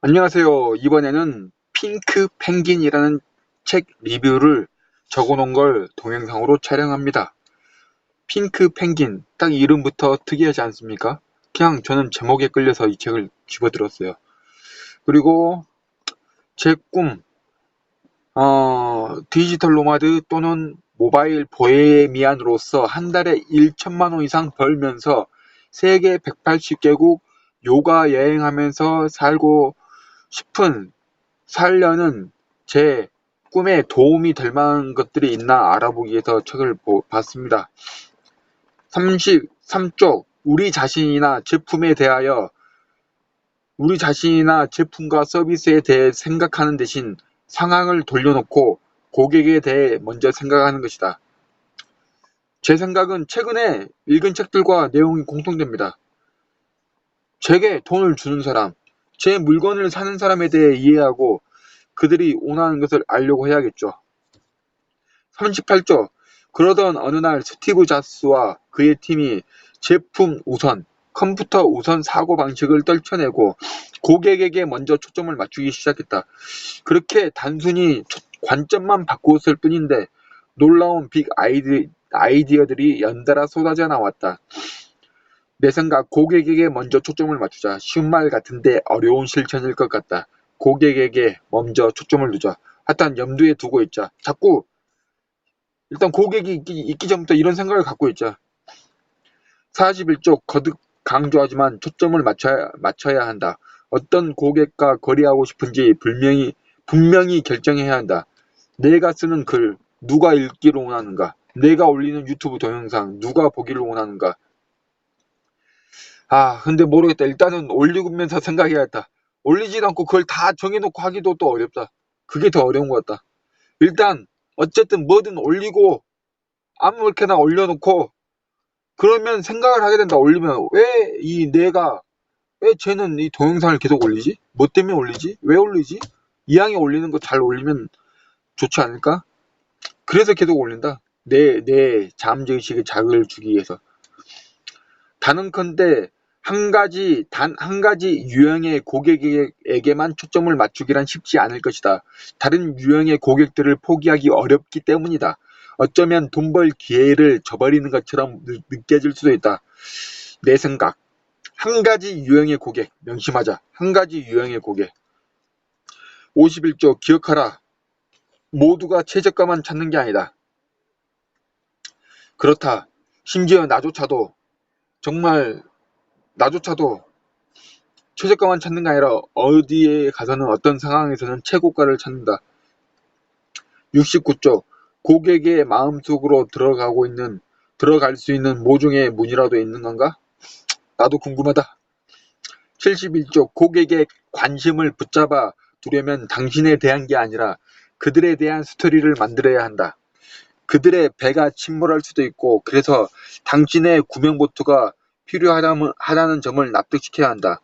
안녕하세요. 이번에는 핑크 펭귄이라는 책 리뷰를 적어놓은 걸 동영상으로 촬영합니다. 핑크 펭귄, 딱 이름부터 특이하지 않습니까? 그냥 저는 제목에 끌려서 이 책을 집어들었어요. 그리고 제 꿈, 디지털 노마드 또는 모바일 보헤미안으로서 한 달에 1천만 원 이상 벌면서 세계 180개국 요가 여행하면서 살고 싶은 살려는 제 꿈에 도움이 될 만한 것들이 있나 알아보기 위해서 책을 봤습니다. 33쪽 우리 자신이나 제품에 대하여 우리 자신이나 제품과 서비스에 대해 생각하는 대신 상황을 돌려놓고 고객에 대해 먼저 생각하는 것이다. 제 생각은 최근에 읽은 책들과 내용이 공통됩니다. 제게 돈을 주는 사람, 제 물건을 사는 사람에 대해 이해하고 그들이 원하는 것을 알려고 해야겠죠. 38조. 그러던 어느 날 스티브 잡스와 그의 팀이 제품 우선, 컴퓨터 우선 사고방식을 떨쳐내고 고객에게 먼저 초점을 맞추기 시작했다. 그렇게 단순히 관점만 바꾸었을 뿐인데 놀라운 빅 아이디어들이 연달아 쏟아져 나왔다. 내 생각 고객에게 먼저 초점을 맞추자. 쉬운 말 같은데 어려운 실천일 것 같다. 고객에게 먼저 초점을 두자. 하여튼 염두에 두고 있자. 자꾸 일단 고객이 있기 전부터 이런 생각을 갖고 있자. 41쪽 거듭 강조하지만 초점을 맞춰야 한다. 어떤 고객과 거래하고 싶은지 분명히 결정해야 한다. 내가 쓰는 글, 누가 읽기를 원하는가? 내가 올리는 유튜브 동영상, 누가 보기를 원하는가? 근데 모르겠다. 일단은 올리면서 생각해야겠다. 올리지도 않고 그걸 다 정해놓고 하기도 또 어렵다. 그게 더 어려운 것 같다. 일단, 어쨌든 뭐든 올리고, 아무렇게나 올려놓고, 그러면 생각을 하게 된다. 올리면 왜 쟤는 이 동영상을 계속 올리지? 뭐 때문에 올리지? 왜 올리지? 이왕에 올리는 거 잘 올리면 좋지 않을까? 그래서 계속 올린다. 내 잠재의식에 자극을 주기 위해서. 단언컨대 단 한 가지 유형의 고객에게만 초점을 맞추기란 쉽지 않을 것이다. 다른 유형의 고객들을 포기하기 어렵기 때문이다. 어쩌면 돈 벌 기회를 저버리는 것처럼 느껴질 수도 있다. 내 생각. 한 가지 유형의 고객, 명심하자. 한 가지 유형의 고객. 51조 기억하라. 모두가 최저가만 찾는 게 아니다. 그렇다. 심지어 정말 나조차도 최저가만 찾는 게 아니라 어디에 가서는 어떤 상황에서는 최고가를 찾는다. 69조 고객의 마음속으로 들어갈 수 있는 모종의 문이라도 있는 건가? 나도 궁금하다. 71조 고객의 관심을 붙잡아 두려면 당신에 대한 게 아니라 그들에 대한 스토리를 만들어야 한다. 그들의 배가 침몰할 수도 있고 그래서 당신의 구명보트가 필요하다는 점을 납득시켜야 한다.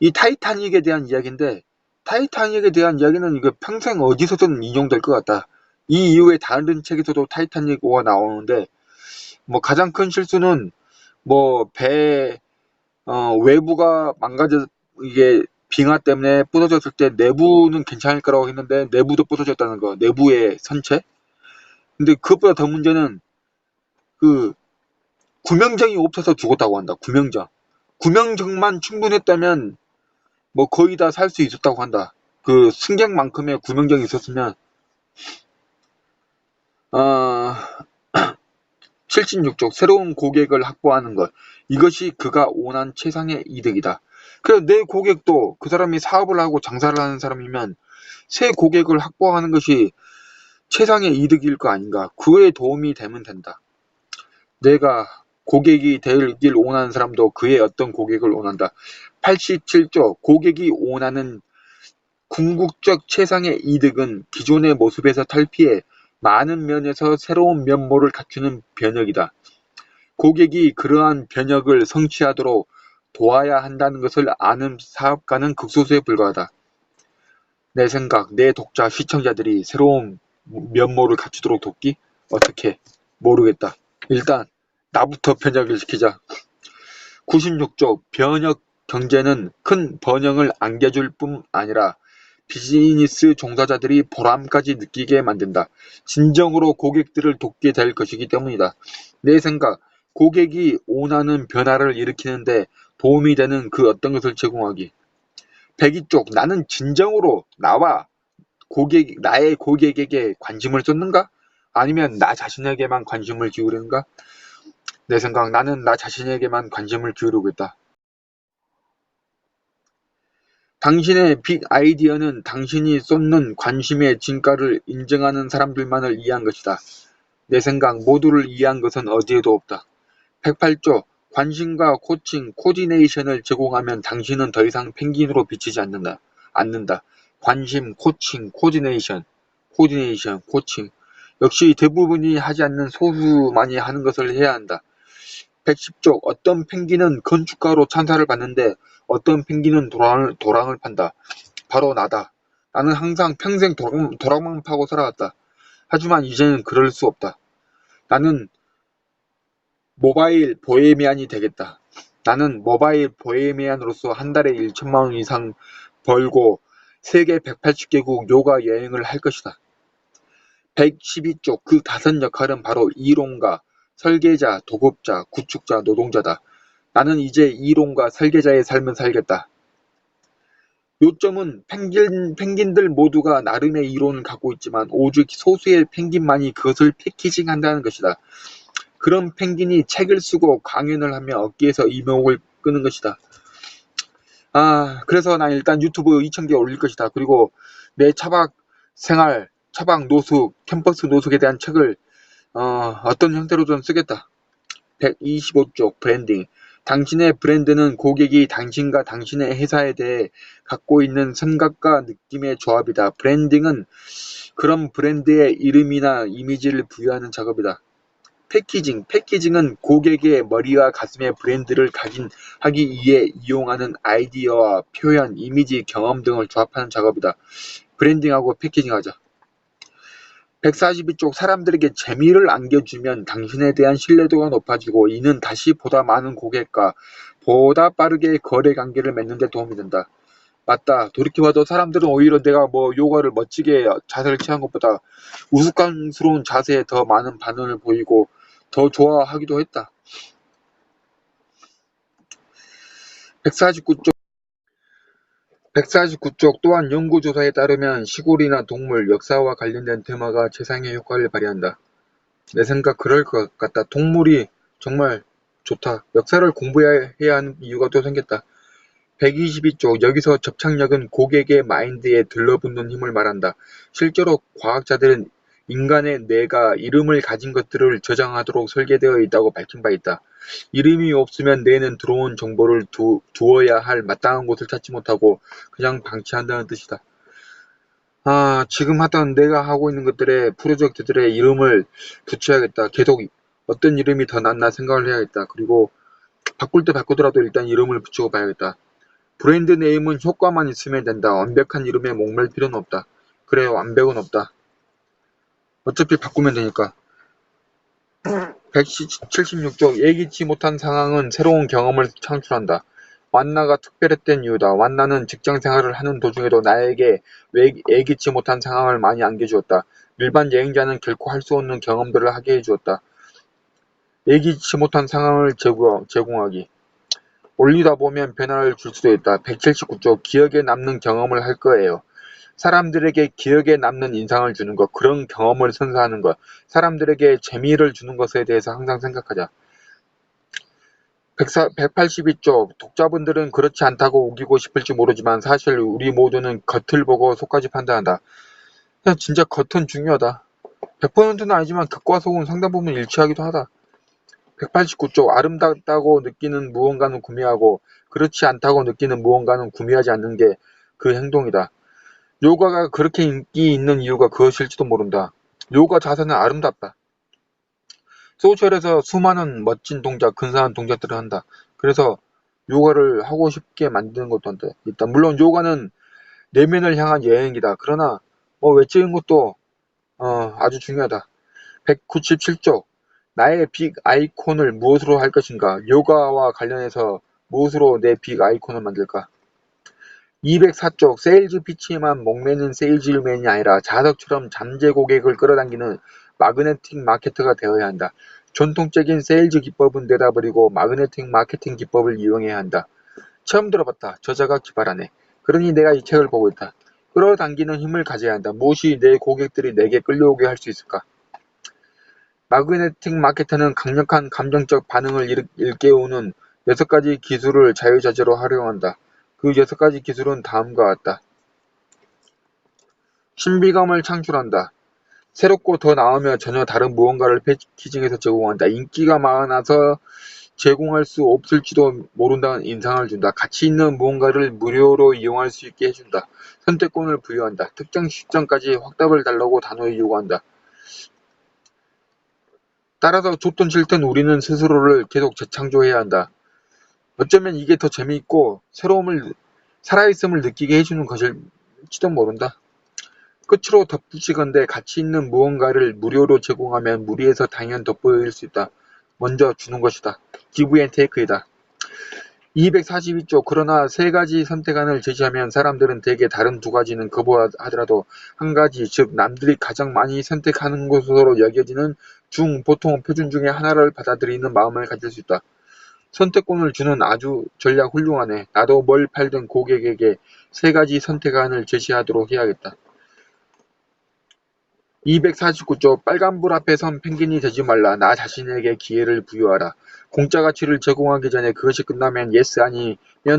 이 타이타닉에 대한 이야기인데 타이타닉에 대한 이야기는 이거 평생 어디서든 인용될 것 같다. 이 이후에 다른 책에서도 타이타닉호가 나오는데 뭐 가장 큰 실수는 뭐 배 외부가 이게 빙하 때문에 부서졌을 때 내부는 괜찮을 거라고 했는데 내부도 부서졌다는 거. 내부의 선체. 근데 그것보다 더 문제는 그 구명정이 없어서 죽었다고 한다. 구명정. 구명정만 충분했다면 뭐 거의 다 살 수 있었다고 한다. 그 승객만큼의 구명정이 있었으면 76쪽 새로운 고객을 확보하는 것. 이것이 그가 원한 최상의 이득이다. 그래 내 고객도 그 사람이 사업을 하고 장사를 하는 사람이면 새 고객을 확보하는 것이 최상의 이득일 거 아닌가. 그에 도움이 되면 된다. 내가 고객이 되길 원하는 사람도 그의 어떤 고객을 원한다. 87조 고객이 원하는 궁극적 최상의 이득은 기존의 모습에서 탈피해 많은 면에서 새로운 면모를 갖추는 변혁이다. 고객이 그러한 변혁을 성취하도록 도와야 한다는 것을 아는 사업가는 극소수에 불과하다. 내 생각, 내 독자, 시청자들이 새로운 면모를 갖추도록 돕기? 어떻게? 모르겠다. 일단 나부터 변혁을 시키자. 96조 변혁 경제는 큰 번영을 안겨줄 뿐 아니라 비즈니스 종사자들이 보람까지 느끼게 만든다. 진정으로 고객들을 돕게 될 것이기 때문이다. 내 생각, 고객이 원하는 변화를 일으키는데 도움이 되는 그 어떤 것을 제공하기. 백이 쪽, 나는 진정으로 나의 고객에게 관심을 쏟는가? 아니면 나 자신에게만 관심을 기울이는가? 내 생각, 나는 나 자신에게만 관심을 기울이고 있다. 당신의 빅 아이디어는 당신이 쏟는 관심의 진가를 인정하는 사람들만을 이해한 것이다. 내 생각, 모두를 이해한 것은 어디에도 없다. 108조, 관심과 코칭, 코디네이션을 제공하면 당신은 더 이상 펭귄으로 비치지 않는다. 관심, 코칭, 코칭. 역시 대부분이 하지 않는 소수만이 하는 것을 해야 한다. 110조, 어떤 펭귄은 건축가로 찬사를 받는데 어떤 펭귄은 도랑을 판다. 바로 나다. 나는 항상 평생 도랑만 파고 살아왔다. 하지만 이제는 그럴 수 없다. 나는 모바일 보헤미안이 되겠다. 나는 모바일 보헤미안으로서 한 달에 1천만 원 이상 벌고 세계 180개국 요가 여행을 할 것이다. 112쪽 그 다섯 역할은 바로 이론가, 설계자, 도급자, 구축자, 노동자다. 나는 이제 이론가, 설계자의 삶을 살겠다. 요점은 펭귄들 모두가 나름의 이론을 갖고 있지만 오직 소수의 펭귄만이 그것을 패키징한다는 것이다. 그런 펭귄이 책을 쓰고 강연을 하며 어깨에서 이목을 끄는 것이다. 그래서 난 일단 유튜브 2000개 올릴 것이다. 그리고 내 차박 생활, 차박 노숙, 캠퍼스 노숙에 대한 책을 어떤 형태로든 쓰겠다. 125쪽 브랜딩. 당신의 브랜드는 고객이 당신과 당신의 회사에 대해 갖고 있는 생각과 느낌의 조합이다. 브랜딩은 그런 브랜드의 이름이나 이미지를 부여하는 작업이다. 패키징은 고객의 머리와 가슴에 브랜드를 하기 위해 이용하는 아이디어와 표현, 이미지, 경험 등을 조합하는 작업이다. 브랜딩하고 패키징하자. 142쪽 사람들에게 재미를 안겨주면 당신에 대한 신뢰도가 높아지고 이는 다시 보다 많은 고객과 보다 빠르게 거래 관계를 맺는 데 도움이 된다. 맞다. 돌이켜봐도 사람들은 오히려 내가 요가를 멋지게 자세를 취한 것보다 우스꽝스러운 자세에 더 많은 반응을 보이고 더 좋아하기도 했다. 149쪽 또한 연구조사에 따르면 시골이나 동물, 역사와 관련된 테마가 최상의 효과를 발휘한다. 내 생각 그럴 것 같다. 동물이 정말 좋다. 역사를 공부해야 하는 이유가 또 생겼다. 122쪽 여기서 접착력은 고객의 마인드에 들러붙는 힘을 말한다. 실제로 과학자들은 인간의 뇌가 이름을 가진 것들을 저장하도록 설계되어 있다고 밝힌 바 있다. 이름이 없으면 뇌는 들어온 정보를 두어야 할 마땅한 곳을 찾지 못하고 그냥 방치한다는 뜻이다. 지금 내가 하고 있는 것들의 프로젝트들의 이름을 붙여야겠다. 계속 어떤 이름이 더 낫나 생각을 해야겠다. 그리고 바꿀 때 바꾸더라도 일단 이름을 붙이고 봐야겠다. 브랜드 네임은 효과만 있으면 된다. 완벽한 이름에 목맬 필요는 없다. 그래, 완벽은 없다. 어차피 바꾸면 되니까. 176쪽 예기치 못한 상황은 새로운 경험을 창출한다. 완나가 특별했던 이유다. 완나는 직장생활을 하는 도중에도 나에게 예기치 못한 상황을 많이 안겨주었다. 일반 여행자는 결코 할 수 없는 경험들을 하게 해주었다. 예기치 못한 상황을 제공하기. 올리다 보면 변화를 줄 수도 있다. 179쪽 기억에 남는 경험을 할 거예요. 사람들에게 기억에 남는 인상을 주는 것, 그런 경험을 선사하는 것, 사람들에게 재미를 주는 것에 대해서 항상 생각하자. 182쪽 독자분들은 그렇지 않다고 우기고 싶을지 모르지만 사실 우리 모두는 겉을 보고 속까지 판단한다. 진짜 겉은 중요하다. 100%는 아니지만 겉과 속은 상당 부분 일치하기도 하다. 189쪽 아름답다고 느끼는 무언가는 구매하고 그렇지 않다고 느끼는 무언가는 구매하지 않는 게 그 행동이다. 요가가 그렇게 인기 있는 이유가 그것일지도 모른다. 요가 자세는 아름답다. 소셜에서 수많은 멋진 동작, 근사한 동작들을 한다. 그래서 요가를 하고 싶게 만드는 것도 한다. 일단 물론 요가는 내면을 향한 여행이다. 그러나 외적인 것도 아주 중요하다. 197쪽 나의 빅 아이콘을 무엇으로 할 것인가? 요가와 관련해서 무엇으로 내 빅 아이콘을 만들까? 204쪽 세일즈 피치에만 목매는 세일즈맨이 아니라 자석처럼 잠재 고객을 끌어당기는 마그네틱 마케터가 되어야 한다. 전통적인 세일즈 기법은 내다버리고 마그네틱 마케팅 기법을 이용해야 한다. 처음 들어봤다. 저자가 기발하네. 그러니 내가 이 책을 보고 있다. 끌어당기는 힘을 가져야 한다. 무엇이 내 고객들이 내게 끌려오게 할 수 있을까? 마그네틱 마케터는 강력한 감정적 반응을 일깨우는 6가지 기술을 자유자재로 활용한다. 그 6가지 기술은 다음과 같다. 신비감을 창출한다. 새롭고 더 나으며 전혀 다른 무언가를 패키징해서 제공한다. 인기가 많아서 제공할 수 없을지도 모른다는 인상을 준다. 가치 있는 무언가를 무료로 이용할 수 있게 해준다. 선택권을 부여한다. 특정 시점까지 확답을 달라고 단호히 요구한다. 따라서 좋든 싫든 우리는 스스로를 계속 재창조해야 한다. 어쩌면 이게 더 재미있고 새로움을, 살아있음을 느끼게 해주는 것일지도 모른다. 끝으로 덧붙이건대 가치 있는 무언가를 무료로 제공하면 무리해서 당연 돋보일 수 있다. 먼저 주는 것이다. 기브 앤 테이크이다. 242쪽 그러나 3가지 선택안을 제시하면 사람들은 대개 다른 2가지는 거부하더라도 한 가지, 즉 남들이 가장 많이 선택하는 것으로 여겨지는 보통 표준 중에 하나를 받아들이는 마음을 가질 수 있다. 선택권을 주는 아주 전략 훌륭하네. 나도 뭘 팔든 고객에게 3가지 선택안을 제시하도록 해야겠다. 249쪽 빨간불 앞에 선 펭귄이 되지 말라. 나 자신에게 기회를 부여하라. 공짜 가치를 제공하기 전에 그것이 끝나면 예스 아니면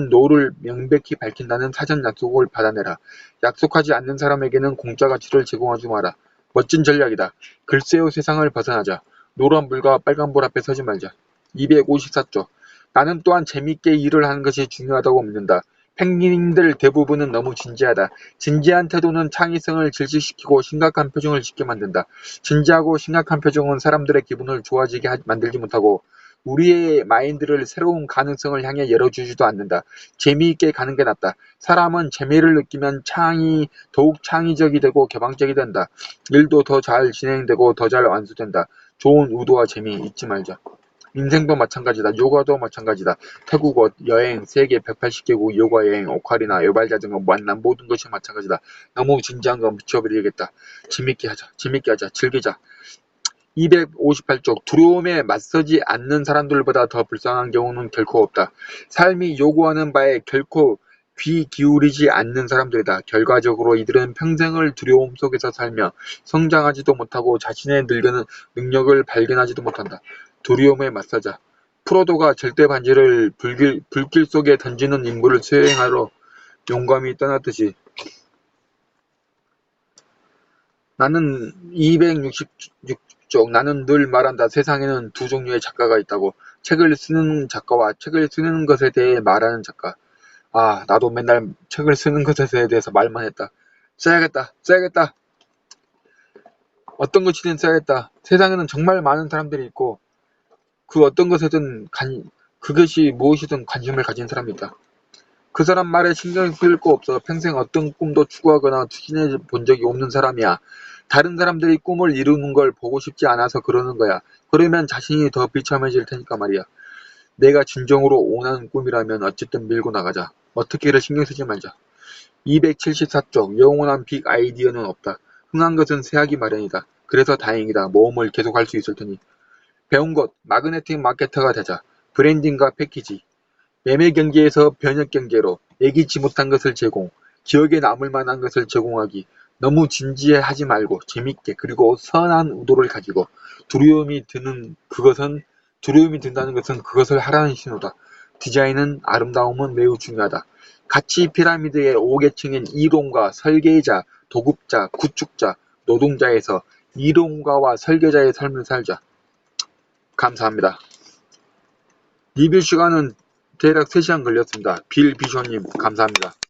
노를 명백히 밝힌다는 사전 약속을 받아내라. 약속하지 않는 사람에게는 공짜 가치를 제공하지 마라. 멋진 전략이다. 글쎄요 세상을 벗어나자. 노란불과 빨간불 앞에 서지 말자. 254쪽 나는 또한 재밌게 일을 하는 것이 중요하다고 믿는다. 펭귄들 대부분은 너무 진지하다. 진지한 태도는 창의성을 질식시키고 심각한 표정을 짓게 만든다. 진지하고 심각한 표정은 사람들의 기분을 좋아지게 만들지 못하고 우리의 마인드를 새로운 가능성을 향해 열어주지도 않는다. 재미있게 가는 게 낫다. 사람은 재미를 느끼면 더욱 창의적이 되고 개방적이 된다. 일도 더 잘 진행되고 더 잘 완수된다. 좋은 의도와 재미 잊지 말자. 인생도 마찬가지다. 요가도 마찬가지다. 태국어, 여행, 세계 180개국 요가여행, 오카리나, 외발자전거, 만남 모든 것이 마찬가지다. 너무 진지한 건 미쳐버리겠다. 재밌게 하자, 즐기자. 258쪽 두려움에 맞서지 않는 사람들보다 더 불쌍한 경우는 결코 없다. 삶이 요구하는 바에 결코 귀 기울이지 않는 사람들이다. 결과적으로 이들은 평생을 두려움 속에서 살며 성장하지도 못하고 자신의 늙는 능력을 발견하지도 못한다. 두려움에 맞서자. 프로도가 절대 반지를 불길 속에 던지는 임무를 수행하러 용감히 떠났듯이 나는 266쪽 나는 늘 말한다. 세상에는 2종류의 작가가 있다고. 책을 쓰는 작가와 책을 쓰는 것에 대해 말하는 작가. 아, 나도 맨날 책을 쓰는 것에 대해서 말만 했다. 써야겠다. 어떤 것이든 써야겠다. 세상에는 정말 많은 사람들이 있고 그 어떤 것에든 그것이 무엇이든 관심을 가진 사람이 있다. 그 사람 말에 신경 쓸 거 없어. 평생 어떤 꿈도 추구하거나 추진해 본 적이 없는 사람이야. 다른 사람들이 꿈을 이루는 걸 보고 싶지 않아서 그러는 거야. 그러면 자신이 더 비참해질 테니까 말이야. 내가 진정으로 원하는 꿈이라면 어쨌든 밀고 나가자. 어떻게를 신경 쓰지 말자. 274쪽 영원한 빅 아이디어는 없다. 흥한 것은 새하기 마련이다. 그래서 다행이다. 모험을 계속할 수 있을 테니. 배운 것, 마그네틱 마케터가 되자. 브랜딩과 패키지. 매매 경제에서 변혁 경제로 예기치 못한 것을 제공, 기억에 남을 만한 것을 제공하기. 너무 진지하지 말고 재밌게 그리고 선한 의도를 가지고 두려움이 든다는 것은 그것을 하라는 신호다. 디자인은 아름다움은 매우 중요하다. 가치 피라미드의 5계층인 이론가, 설계자, 도급자, 구축자, 노동자에서 이론가와 설계자의 삶을 살자. 감사합니다. 리뷰 시간은 대략 3시간 걸렸습니다. 빌 비쇼님 감사합니다.